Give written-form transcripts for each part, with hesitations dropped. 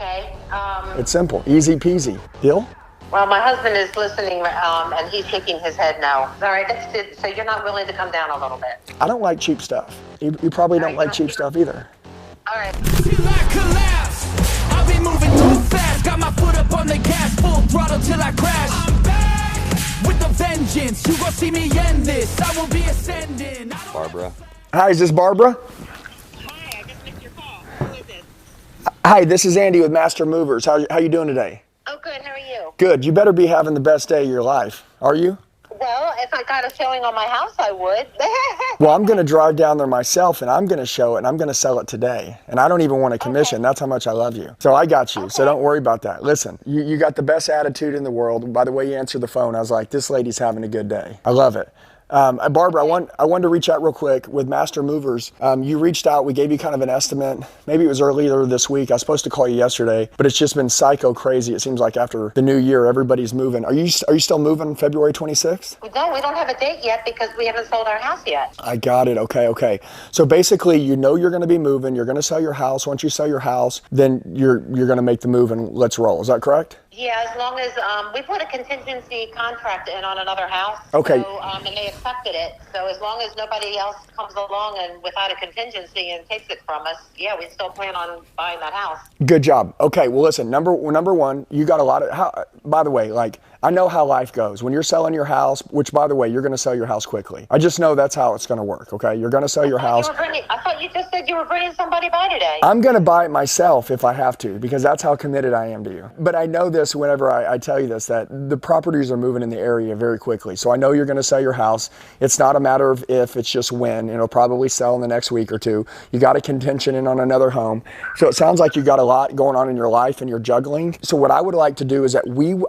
Okay. It's simple, easy peasy. Deal? Well, my husband is listening, and he's shaking his head no. All right, that's it. So you're not willing to come down a little bit? I don't like cheap stuff. You probably don't like cheap stuff either. All right. Till I collapse, I've been moving too fast. Got my foot up on the gas, full throttle till I crash. I'm back with a vengeance. You gon' see me end this. I will be ascending. Barbara. Hi, is this Barbara? Hi, I just missed your call. Who is this? Hi, this is Andy with Master Movers. How you doing today? Oh, good. How are you? Good. You better be having the best day of your life. Are you? Well, if I got a showing on my house, I would. Well, I'm going to drive down there myself, and I'm going to show it, and I'm going to sell it today. And I don't even want a commission. That's how much I love you. So I got you. So don't worry about that. Listen, you got the best attitude in the world. By the way you answered the phone, I was like, this lady's having a good day. I love it. Barbara, I wanted to reach out real quick with Master Movers. You reached out. We gave you kind of an estimate. Maybe it was earlier this week. I was supposed to call you yesterday, but it's just been psycho crazy. It seems like after the new year, everybody's moving. Are you still moving February 26th? No, we don't have a date yet because we haven't sold our house yet. I got it. Okay. So basically, you know you're going to be moving. You're going to sell your house. Once you sell your house, then you're going to make the move and let's roll. Is that correct? Yeah, as long as we put a contingency contract in on another house. Okay. So, and they accepted it. So as long as nobody else comes along and without a contingency and takes it from us, yeah, we still plan on buying that house. Good job. Okay, well listen, number one, you got a lot of, by the way, like, I know how life goes. When you're selling your house, which by the way, you're going to sell your house quickly. I just know that's how it's going to work, okay? You're going to sell your house. I thought you just said you were bringing somebody by today. I'm going to buy it myself if I have to, because that's how committed I am to you. But I know this whenever I tell you this, that the properties are moving in the area very quickly. So I know you're going to sell your house. It's not a matter of if, it's just when. It'll probably sell in the next week or two. You got a contention in on another home. So it sounds like you got a lot going on in your life and you're juggling. So what I would like to do is that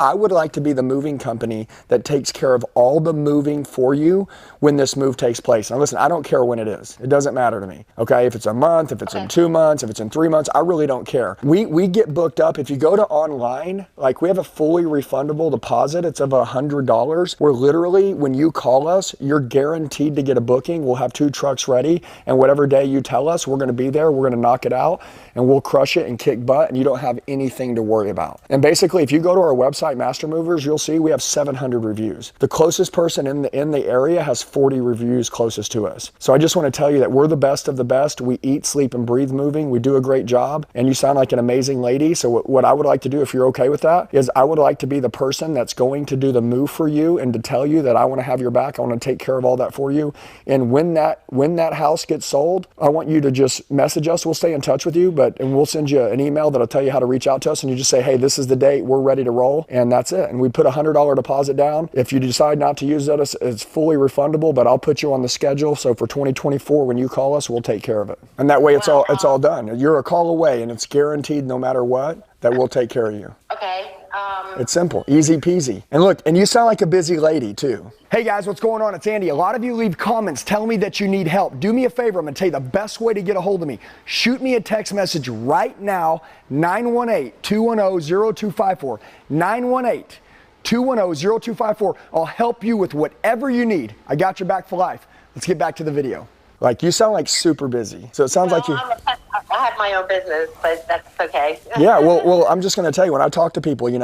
I would like to be the moving company that takes care of all the moving for you when this move takes place. Now listen, I don't care when it is. It doesn't matter to me. Okay, if it's a month, if it's in 2 months, if it's in 3 months, I really don't care. We get booked up. If you go to online, like we have a fully refundable deposit. It's of $100. Where literally when you call us, you're guaranteed to get a booking. We'll have 2 trucks ready, and whatever day you tell us, we're going to be there. We're going to knock it out, and we'll crush it and kick butt, and you don't have anything to worry about. And basically, if you go to our website, Master Movers, you'll see we have 700 reviews. The closest person in the area has 40 reviews closest to us. So I just want to tell you that we're the best of the best. We eat, sleep, and breathe moving. We do a great job, and you sound like an amazing lady. So what I would like to do, if you're okay with that, is I would like to be the person that's going to do the move for you and to tell you that I want to have your back. I want to take care of all that for you. And when that house gets sold, I want you to just message us. We'll stay in touch with you, and we'll send you an email that'll tell you how to reach out to us, and you just say, hey, this is the date, we're ready to roll, and that's it. And we put $100 deposit down. If you decide not to use that, it's fully refundable, but I'll put you on the schedule. So for 2024, when you call us, we'll take care of it. And that way it's all done. You're a call away, and it's guaranteed no matter what that we'll take care of you. Okay. It's simple, easy peasy. And look, and you sound like a busy lady too. Hey guys, what's going on? It's Andy. A lot of you leave comments telling me that you need help. Do me a favor, I'm gonna tell you the best way to get a hold of me. Shoot me a text message right now, 918-210-0254. 918-210-0254. I'll help you with whatever you need. I got your back for life. Let's get back to the video. Like, you sound like super busy. So it sounds like you... I have my own business, but that's okay. Yeah, well, I'm just going to tell you, when I talk to people, you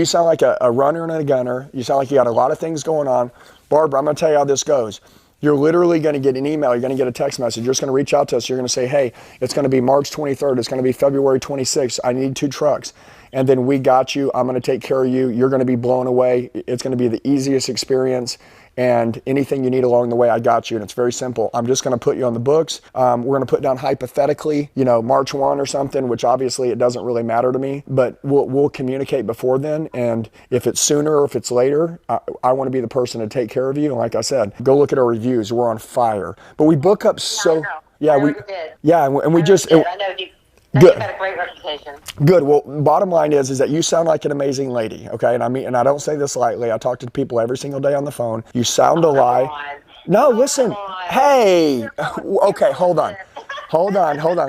sound like a runner and a gunner. You sound like you got a lot of things going on. Barbara, I'm going to tell you how this goes. You're literally going to get an email. You're going to get a text message. You're just going to reach out to us. You're going to say, hey, it's going to be March 23rd. It's going to be February 26th. I need 2 trucks. And then we got you. I'm going to take care of you. You're going to be blown away. It's going to be the easiest experience. And anything you need along the way, I got you. And it's very simple. I'm just going to put you on the books. We're going to put down hypothetically, March 1 or something, which obviously it doesn't really matter to me, but we'll communicate before then. And if it's sooner or if it's later, I want to be the person to take care of you. And like I said, go look at our reviews. We're on fire. But we book up so... Yeah, we did. Yeah, and we just... I know you. You've got a great reputation. Good. Well, bottom line is that you sound like an amazing lady, okay? And I don't say this lightly. I talk to people every single day on the phone. You sound alike. No, listen. Hey. Okay, hold on.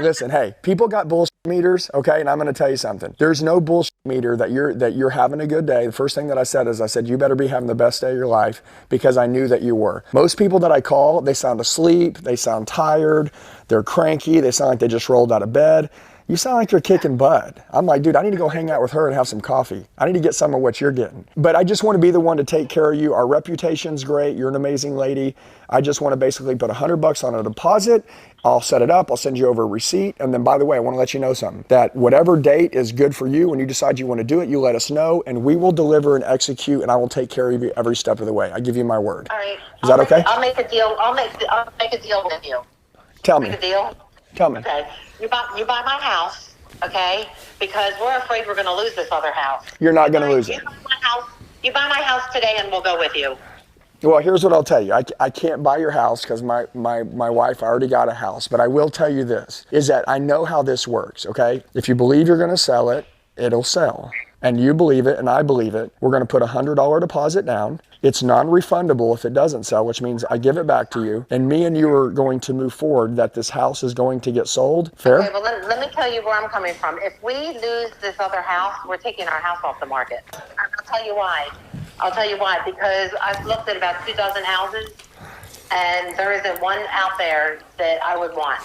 Listen, hey, people got bullshit meters, okay? And I'm going to tell you something. There's no bullshit meter that you're having a good day. The first thing that I said is you better be having the best day of your life, because I knew that you were. Most people that I call, they sound asleep, they sound tired, they're cranky, they sound like they just rolled out of bed. You sound like you're kicking butt. I'm like, dude, I need to go hang out with her and have some coffee. I need to get some of what you're getting. But I just want to be the one to take care of you. Our reputation's great. You're an amazing lady. I just want to basically put $100 on a deposit. I'll set it up. I'll send you over a receipt. And then, by the way, I want to let you know something, that whatever date is good for you, when you decide you want to do it, you let us know, and we will deliver and execute, and I will take care of you every step of the way. I give you my word. All right. Is that okay? I'll make a deal. I'll make a deal with you. Tell me. Make a deal? Tell me. Okay. You buy my house, okay? Because we're afraid we're going to lose this other house. You're not going to lose it. You buy my house today, and we'll go with you. Well, here's what I'll tell you. I can't buy your house because my wife already got a house. But I will tell you this, is that I know how this works, okay? If you believe you're going to sell it, it'll sell. And you believe it, and I believe it. We're going to put a $100 deposit down. It's non-refundable if it doesn't sell, which means I give it back to you. And me and you are going to move forward that this house is going to get sold. Fair? Okay, well, let me tell you where I'm coming from. If we lose this other house, we're taking our house off the market. I'll tell you why. Because I've looked at about 2,000 houses, and there isn't one out there that I would want.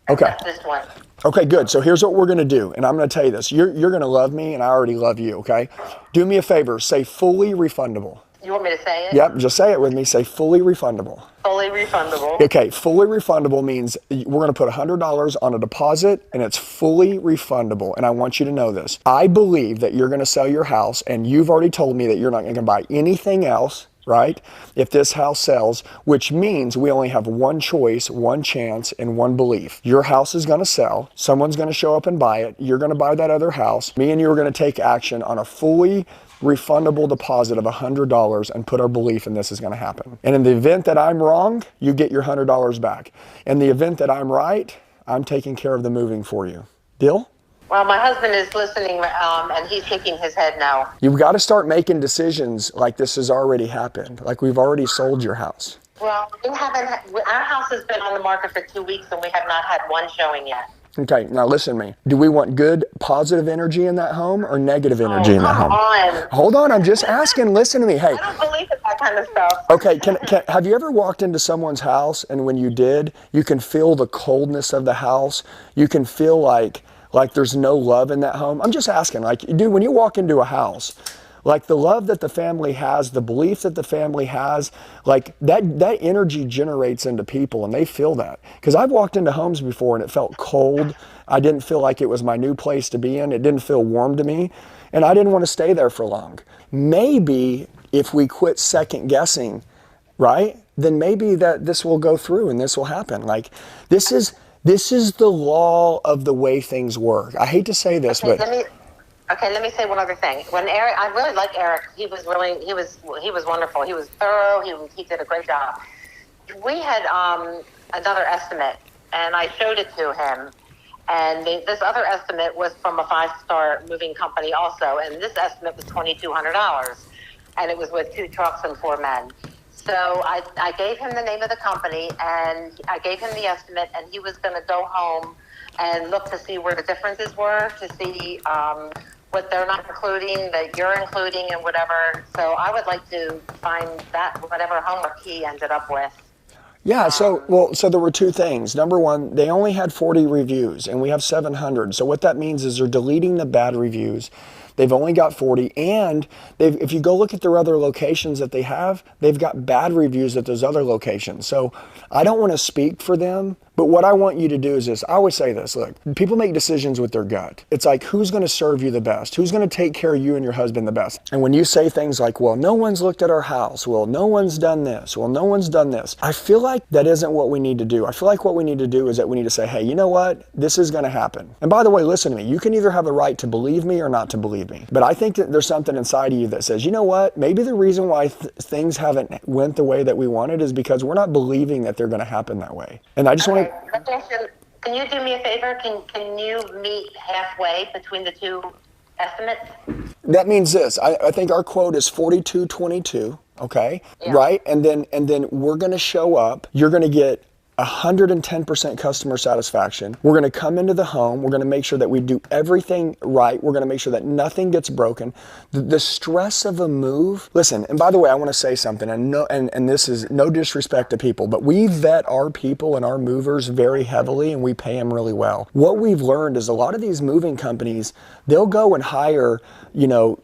Okay. Except this one. Okay, good. So here's what we're going to do. And I'm going to tell you this. You're going to love me, and I already love you, okay? Do me a favor. Say fully refundable. You want me to say it? Yep, just say it with me. Say fully refundable. Fully refundable. Okay, fully refundable means we're going to put $100 on a deposit, and it's fully refundable. And I want you to know this. I believe that you're going to sell your house, and you've already told me that you're not going to buy anything else, right? If this house sells, which means we only have one choice, one chance, and one belief. Your house is going to sell. Someone's going to show up and buy it. You're going to buy that other house. Me and you are going to take action on a fully refundable deposit of $100 and put our belief in this is going to happen. And in the event that I'm wrong, you get your $100 back. In the event that I'm right, I'm taking care of the moving for you. Deal? Well, my husband is listening, and he's shaking his head no. You've got to start making decisions like this has already happened, like we've already sold your house. Well, our house has been on the market for 2 weeks, and we have not had one showing yet. Okay, now listen to me. Do we want good, positive energy in that home or negative energy in that home? Hold on, I'm just asking. Listen to me. Hey. I don't believe in that kind of stuff. Okay, have you ever walked into someone's house, and when you did, you can feel the coldness of the house? You can feel like there's no love in that home? I'm just asking, like, dude, when you walk into a house, like the love that the family has, the belief that the family has, like that energy generates into people, and they feel that. Because I've walked into homes before and it felt cold. I didn't feel like it was my new place to be in. It didn't feel warm to me, and I didn't want to stay there for long. Maybe if we quit second guessing, right, then maybe that this will go through and this will happen. Like this is the law of the way things work. I hate to say this, but let me say one other thing. When Eric, I really like Eric. He was wonderful. He was thorough. He did a great job. We had another estimate, and I showed it to him. And this other estimate was from a 5-star moving company also, and this estimate was $2,200, and it was with 2 trucks and 4 men. So I gave him the name of the company, and I gave him the estimate, and he was going to go home and look to see where the differences were, to see what they're not including, that you're including, and whatever. So I would like to find that, whatever homework he ended up with. Yeah, so there were 2 things. Number one, they only had 40 reviews, and we have 700. So what that means is they're deleting the bad reviews. They've only got 40, and if you go look at their other locations that they have, they've got bad reviews at those other locations. So I don't want to speak for them, but what I want you to do is this. I always say this, look, people make decisions with their gut. It's like, who's going to serve you the best? Who's going to take care of you and your husband the best? And when you say things like, well, no one's looked at our house. Well, no one's done this. Well, no one's done this. I feel like that isn't what we need to do. I feel like what we need to do is that we need to say, hey, you know what? This is going to happen. And by the way, listen to me. You can either have the right to believe me or not to believe me. But I think that there's something inside of you that says, you know what? Maybe the reason why things haven't went the way that we wanted is because we're not believing that they're going to happen that way. And I just want to... Can you do me a favor? Can you meet halfway between the 2 estimates? That means this. I think our quote is 4222. Okay, yeah. Right? And then we're going to show up. You're going to get 110% customer satisfaction. We're going to come into the home. We're going to make sure that we do everything right. We're going to make sure that nothing gets broken. The stress of a move. Listen, and by the way, I want to say something, and this is no disrespect to people, but we vet our people and our movers very heavily, and we pay them really well. What we've learned is a lot of these moving companies, they'll go and hire,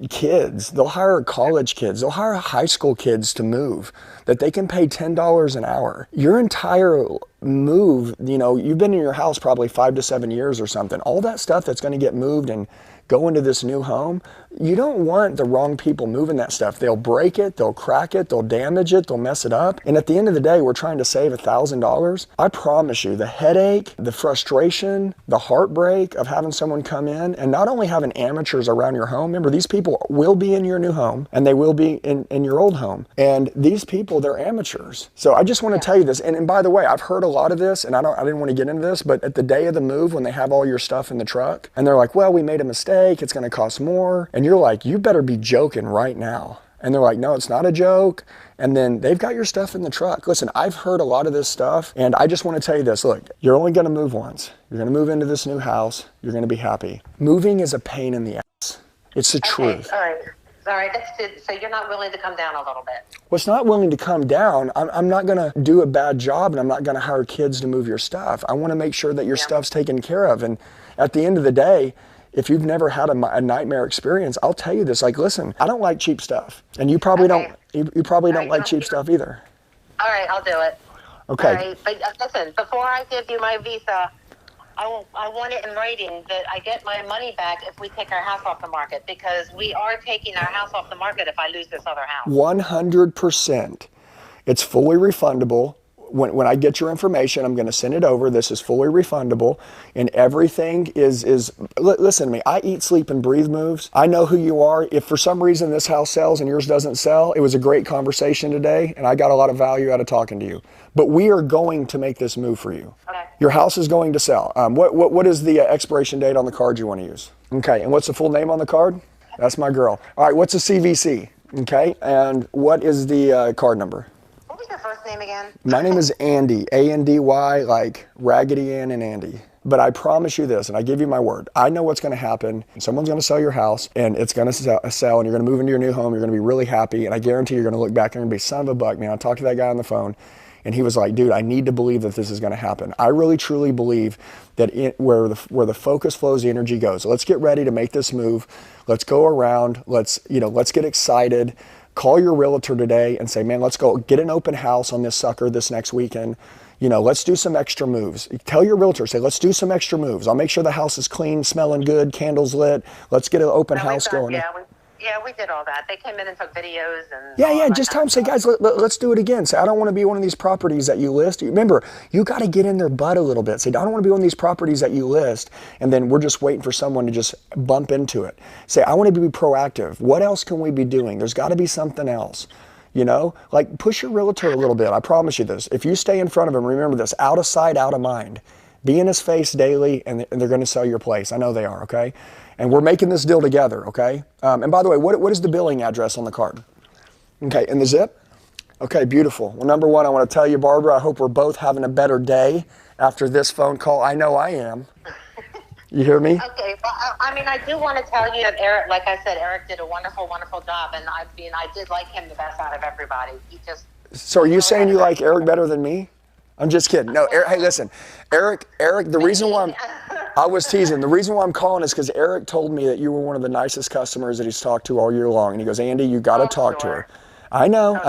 kids. They'll hire college kids. They'll hire high school kids to move that they can pay $10 an hour. Your entire move, you've been in your house probably 5 to 7 years or something. All that stuff that's going to get moved and go into this new home, you don't want the wrong people moving that stuff. They'll break it, they'll crack it, they'll damage it, they'll mess it up. And at the end of the day, we're trying to save $1,000. I promise you, the headache, the frustration, the heartbreak of having someone come in and not only having amateurs around your home. Remember, these people will be in your new home and they will be in your old home. And these people, they're amateurs. So I just want to tell you this. And by the way, I've heard a lot of this, and I didn't want to get into this, but at the day of the move, when they have all your stuff in the truck and they're like, well, we made a mistake, it's going to cost more. And you're like, you better be joking right now. And they're like, no, it's not a joke. And then they've got your stuff in the truck. Listen, I've heard a lot of this stuff, and I just want to tell you this. Look, you're only going to move once. You're going to move into this new house. You're going to be happy. Moving is a pain in the ass. It's the truth. All right, that's good. So you're not willing to come down a little bit? Well, it's not willing to come down. I'm not going to do a bad job, and I'm not going to hire kids to move your stuff. I want to make sure that your stuff's taken care of. And at the end of the day, if you've never had a nightmare experience, I'll tell you this. Like, listen, I don't like cheap stuff, and you probably don't. You probably don't like cheap stuff either. All right, I'll do it. Okay. All right, but listen, before I give you my visa, I want it in writing that I get my money back if we take our house off the market, because we are taking our house off the market if I lose this other house. 100%. It's fully refundable. When I get your information, I'm going to send it over. This is fully refundable, and everything is listen to me. I eat, sleep, and breathe moves. I know who you are. If for some reason this house sells and yours doesn't sell, it was a great conversation today, and I got a lot of value out of talking to you. But we are going to make this move for you. Okay. Your house is going to sell. What is the expiration date on the card you want to use? Okay, and what's the full name on the card? That's my girl. All right, what's the CVC? Okay, and what is the card number? What was your first name again? My name is Andy, A-N-D-Y, like Raggedy Ann and Andy. But I promise you this, and I give you my word, I know what's going to happen. Someone's going to sell your house, and it's going to sell, and you're going to move into your new home. You're going to be really happy, and I guarantee you're going to look back and be, son of a buck, man. I talked to that guy on the phone, and he was like, dude, I need to believe that this is going to happen. I really, truly believe that where the focus flows, the energy goes. So let's get ready to make this move. Let's go around. Let's get excited. Call your realtor today and say, man, let's go get an open house on this sucker this next weekend. Let's do some extra moves. Tell your realtor, say, let's do some extra moves. I'll make sure the house is clean, smelling good, candles lit. Let's get an open house going. Yeah, we did all that. They came in and took videos and yeah. Just tell them, say, guys, let's do it again. Say, I don't want to be one of these properties that you list. Remember, you got to get in their butt a little bit. Say, I don't want to be one of these properties that you list, and then we're just waiting for someone to just bump into it. Say, I want to be proactive. What else can we be doing? There's got to be something else. Like push your realtor a little bit. I promise you this. If you stay in front of him, remember this, out of sight, out of mind. Be in his face daily, and they're going to sell your place. I know they are, okay? And we're making this deal together, okay? And by the way, what is the billing address on the card? Okay, and the zip? Okay, beautiful. Well, number one, I want to tell you, Barbara, I hope we're both having a better day after this phone call. I know I am. You hear me? Okay, well, I do want to tell you that Eric, like I said, Eric did a wonderful, wonderful job, and I did like him the best out of everybody. So are you saying you like Eric better than me? I'm just kidding. No, Eric, hey, listen, Eric, the reason why I was teasing, the reason why I'm calling is because Eric told me that you were one of the nicest customers that he's talked to all year long. And he goes, Andy, you got to talk to her. I know.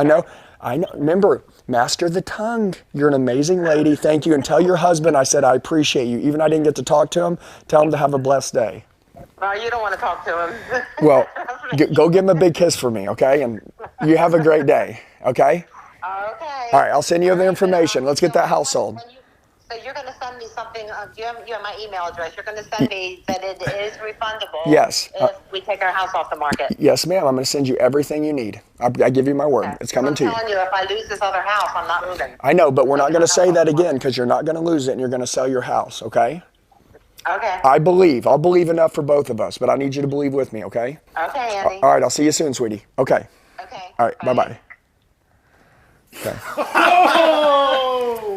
Remember, master the tongue. You're an amazing lady. Thank you. And tell your husband I said I appreciate you. Even I didn't get to talk to him, tell him to have a blessed day. You don't want to talk to him. Well, go give him a big kiss for me, okay? And you have a great day, okay? Okay. All right, I'll send you the information. Let's get that house sold. So you're going to send me something, you have my email address. You're going to send me that it is refundable. Yes. If we take our house off the market. Yes, ma'am. I'm going to send you everything you need. I give you my word. Okay. It's coming to you. I'm telling you, if I lose this other house, I'm not moving. I know, but we're not going to say that again because you're not going to lose it and you're going to sell your house, okay? Okay. I'll believe enough for both of us, but I need you to believe with me, okay? Okay, Andy. All right, I'll see you soon, sweetie. Okay. Okay. All right, bye-bye. Okay.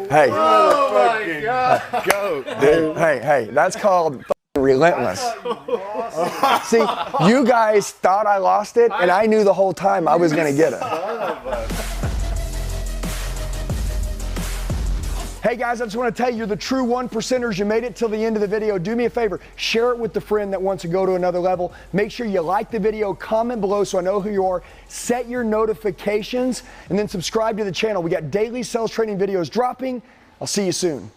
Hey. Oh my God. Goat. Dude, hey, that's called relentless. See, you guys thought I lost it, and I knew the whole time I was going to get it. Hey guys, I just want to tell you, you're the true 1%ers. You made it till the end of the video. Do me a favor, share it with the friend that wants to go to another level. Make sure you like the video, comment below so I know who you are, set your notifications, and then subscribe to the channel. We got daily sales training videos dropping. I'll see you soon.